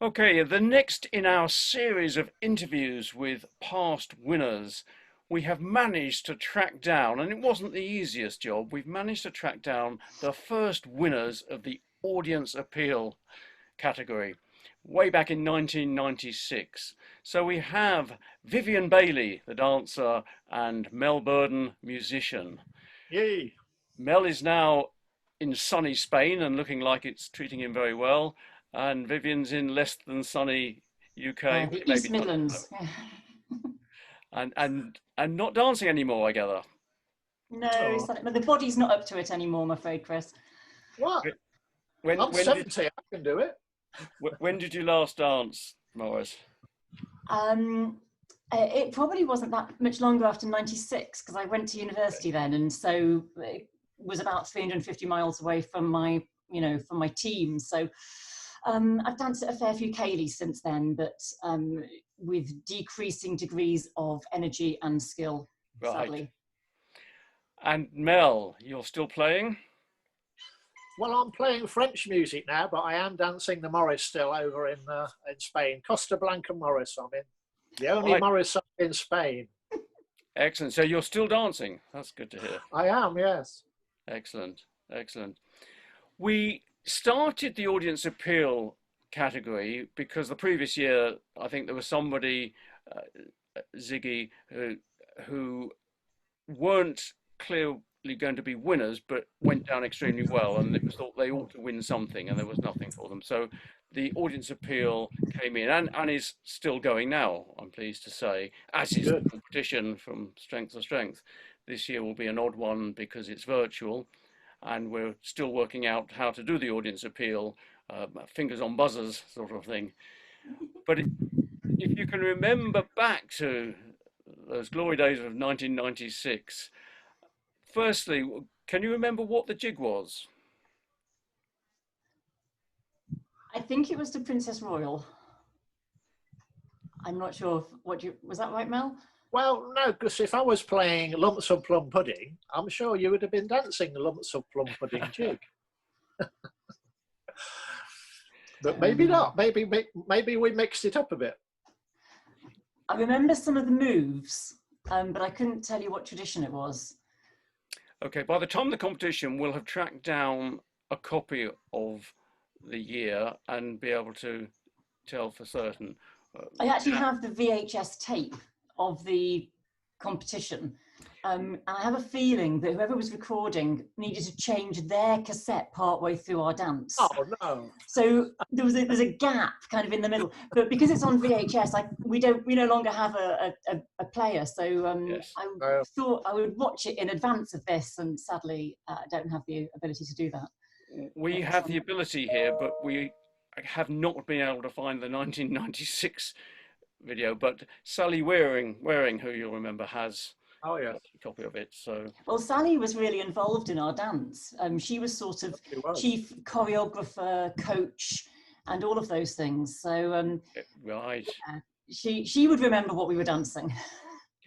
Okay, the next in our series of interviews with past winners, we have managed to track down, and it wasn't the easiest job, we've managed to track down the first winners of the audience appeal category way back in 1996. So we have Vivian Bailey, the dancer, and Mel Burden, musician. Yay. Mel is now in sunny Spain and looking like it's treating him very well. And Vivian's in less than sunny UK, The maybe East sunny, Midlands. and not dancing anymore, I gather. No, Oh, the body's not up to it anymore, I'm afraid, Chris. what? When I'm when did 70. I can do it. when did you last dance, Morris? It probably wasn't that much longer after 96 because I went to university then, and so it was about 350 miles away from my team. So I've danced at a fair few ceilidhs since then, but with decreasing degrees of energy and skill, Right. sadly. And Mel, you're still playing? Well, I'm playing French music now, but I am dancing the Morris still over in Spain. Costa Blanca Morris, I'm in. The only Right. Morris song in Spain. Excellent. So you're still dancing. That's good to hear. I am, yes. Excellent. Excellent. We started the audience appeal category because the previous year, I think there was somebody, Ziggy, who weren't clearly going to be winners, but went down extremely well, and it was thought they ought to win something, and there was nothing for them. So the audience appeal came in, and is still going now, I'm pleased to say, as is Good. the competition from strength to strength. This year will be an odd one because it's virtual, and we're still working out how to do the audience appeal, fingers on buzzers sort of thing. But if you can remember back to those glory days of 1996, firstly, can you remember what the jig was? I think it was the Princess Royal. I'm not sure was that right, Mel? Well, no, because if I was playing Lumps of Plum Pudding, I'm sure you would have been dancing the Lumps of Plum Pudding jig. But maybe not. Maybe we mixed it up a bit. I remember some of the moves, but I couldn't tell you what tradition it was. Okay, by the time the competition, we'll have tracked down a copy of the year and be able to tell for certain. I actually have the VHS tape of the competition. And I have a feeling that whoever was recording needed to change their cassette partway through our dance. Oh, no. So there's a gap kind of in the middle, but because it's on VHS, we no longer have a player. So Yes. I thought I would watch it in advance of this, and sadly, I don't have the ability to do that. We have the ability here, but we have not been able to find the 1996 video. But Sally Waring, who you'll remember, has Oh, yes. a copy of it. So Well, Sally was really involved in our dance. She was sort of She was. chief choreographer, coach, and all of those things. So right. she would remember what we were dancing.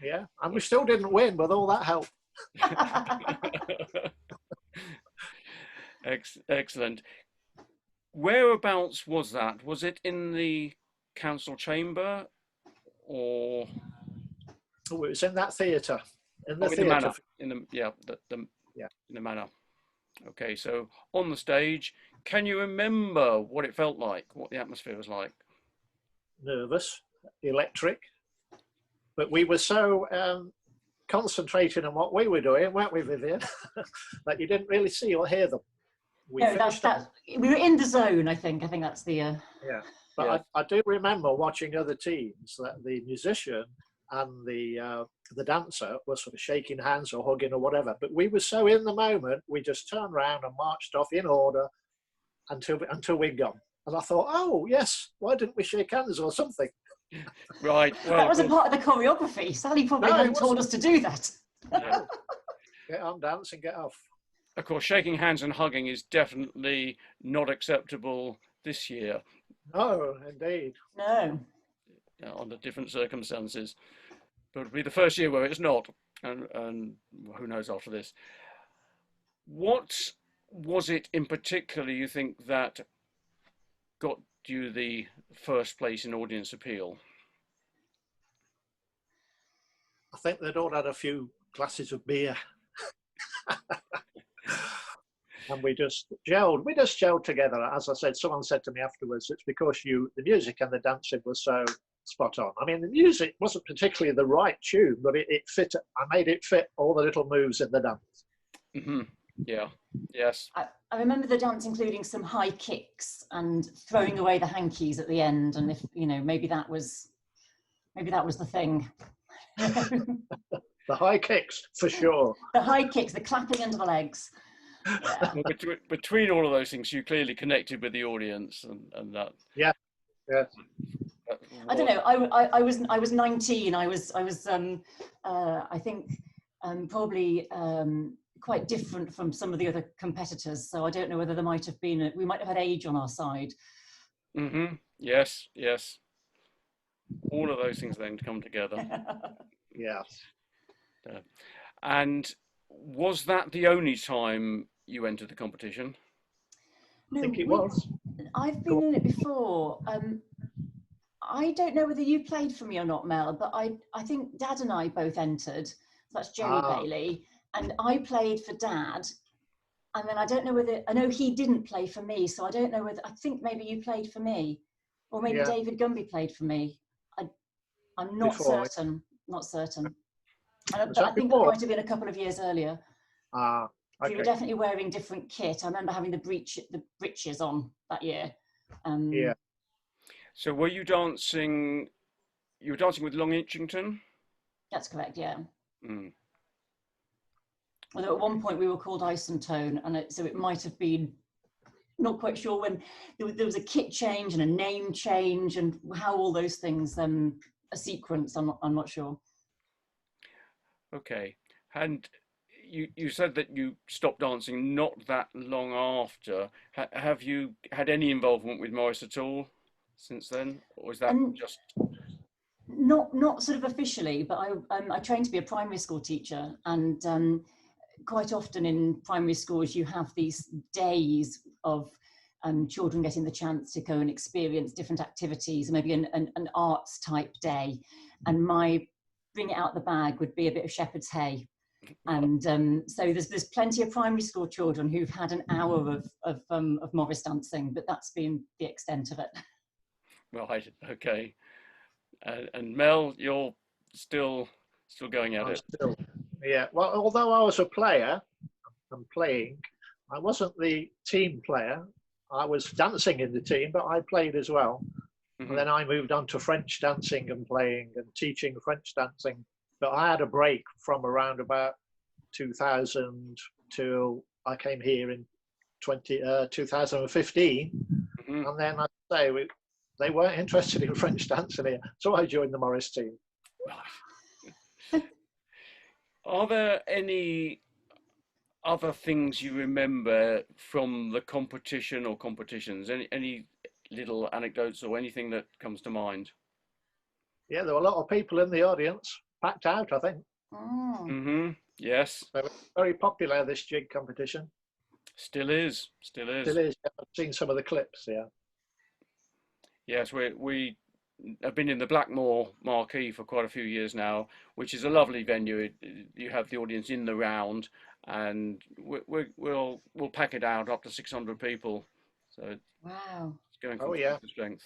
Yeah, and we still didn't win with all that help. Excellent. Whereabouts was that? Was it in the council chamber or Oh, it was in that theatre. In the in the theatre. manor? In the Yeah. in the manor. Okay, so on the stage, can you remember what it felt like? What the atmosphere was like? Nervous, electric. But we were so concentrated on what we were doing, weren't we, Vivian? that you didn't really see or hear them. We No, finished them. we were in the zone. I think that's the. Yeah, but Yeah. I do remember watching other teams that the musician and the dancer were sort of shaking hands or hugging or whatever. But we were so in the moment, we just turned around and marched off in order until we'd gone. And I thought, oh yes, why didn't we shake hands or something? Right. Well, That was a part of the choreography. Sally probably No, it hadn't told wasn't. us to do that. yeah. Get on, dance and get off. Of course, shaking hands and hugging is definitely not acceptable this year Oh, indeed. No. under different circumstances. But it'll be the first year where it's not, and who knows after this. What was it in particular you think that got you the first place in audience appeal? I think they'd all had a few glasses of beer. And we just gelled. We just gelled together. As I said, someone said to me afterwards, it's because the music and the dancing was so spot on. I mean, the music wasn't particularly the right tune, but it fit. I made it fit all the little moves in the dance. Mm-hmm. Yeah. Yes. I remember the dance including some high kicks and throwing away the hankies at the end, and if maybe that was the thing. The high kicks, for sure. The high kicks, the clapping under the legs. Yeah. Well, between all of those things, you clearly connected with the audience, and that. Yeah. Yeah. I don't know. I was 19. I was I think probably quite different from some of the other competitors. So I don't know whether there might have been we might have had age on our side. Mm-hmm. Yes. Yes. All of those things then come together. Yes. And was that the only time you entered the competition? I think it was. I've been in it before. I don't know whether you played for me or not, Mel, but I think Dad and I both entered. So that's Jerry Bailey. And I played for Dad. And then I don't know whether, I know he didn't play for me. So I don't know whether, I think maybe you played for me. Or maybe David Gumby played for me. I'm not certain. Not certain. But I think it might have been a couple of years earlier. Okay. We were definitely wearing different kit. I remember having the breeches on that year. Yeah. So were you dancing? You were dancing with Long Itchington? That's correct. Yeah. Mm. Although at one point we were called Ice and Tone, and so it might have been. Not quite sure when there was a kit change and a name change, and how all those things a sequence. I'm not sure. Okay, and you said that you stopped dancing not that long after. Have you had any involvement with Morris at all since then, or is that just not sort of officially? But I trained to be a primary school teacher, and quite often in primary schools you have these days of children getting the chance to go and experience different activities, maybe an arts type day, and my bring it out the bag would be a bit of shepherd's hay. And so there's plenty of primary school children who've had an hour of Morris dancing, but that's been the extent of it. Right. Okay. And Mel, you're still going at it. Still, yeah. Well, although I was a player and playing, I wasn't the team player. I was dancing in the team, but I played as well. And then I moved on to French dancing and playing and teaching French dancing. But I had a break from around about 2000 till I came here in 2015. Mm-hmm. And then they weren't interested in French dancing here. So I joined the Morris team. Are there any other things you remember from the competition or competitions? Any little anecdotes or anything that comes to mind? Yeah, there were a lot of people in the audience, packed out, I think. Oh. Mm-hmm. Yes. They were very popular, this jig competition. Still is. Still is. I've seen some of the clips, yeah. Yes, we have been in the Blackmore Marquee for quite a few years now, which is a lovely venue. You have the audience in the round, and we'll pack it out up to 600 people. So wow. Going from strength to strength.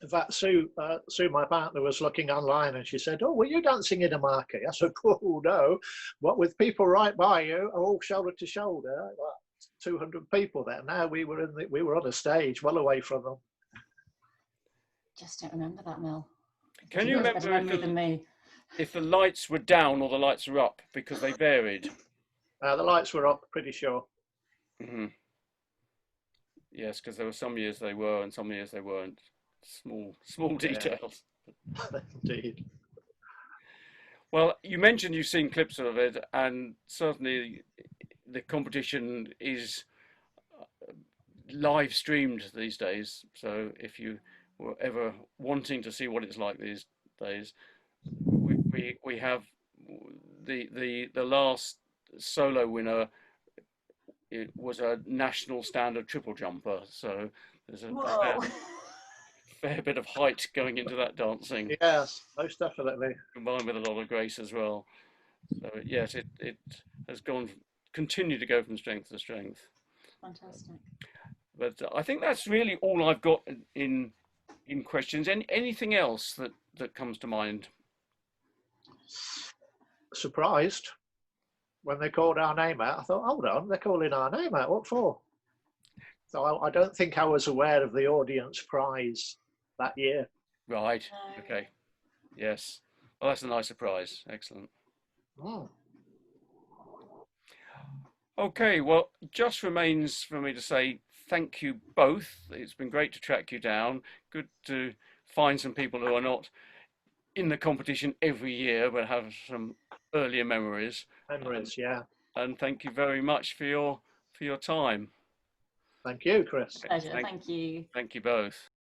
In fact, Sue, my partner, was looking online and she said, "Oh, were you dancing in a marquee?" I said, "Oh, no. What with people right by you, all shoulder to shoulder, 200 people there. Now we were on a stage, well away from them." Just don't remember that, Mel. Can you remember if the lights were down or the lights were up, because they varied? The lights were up, pretty sure. Mm-hmm. Yes, because there were some years they were and some years they weren't. Small details. Indeed. Well, you mentioned you've seen clips of it, and certainly the competition is live streamed these days. So if you were ever wanting to see what it's like these days, we have the last solo winner. It was a national standard triple jumper, so there's fair bit of height going into that dancing, Yes, most definitely. combined with a lot of grace as well. So yes, it has continued to go from strength to strength. Fantastic. But I think that's really all I've got in questions. Anything else that comes to mind? Surprised when they called our name out. I thought, hold on, they're calling our name out. What for? So I don't think I was aware of the audience prize that year. Right. No. Okay. Yes. Well, that's a nice surprise. Excellent. Mm. Okay. Well, just remains for me to say thank you both. It's been great to track you down. Good to find some people who are not in the competition every year, but have some earlier memories. Memories, yeah. And thank you very much for your time. Thank you, Chris. Pleasure. Thank you. Thank you both.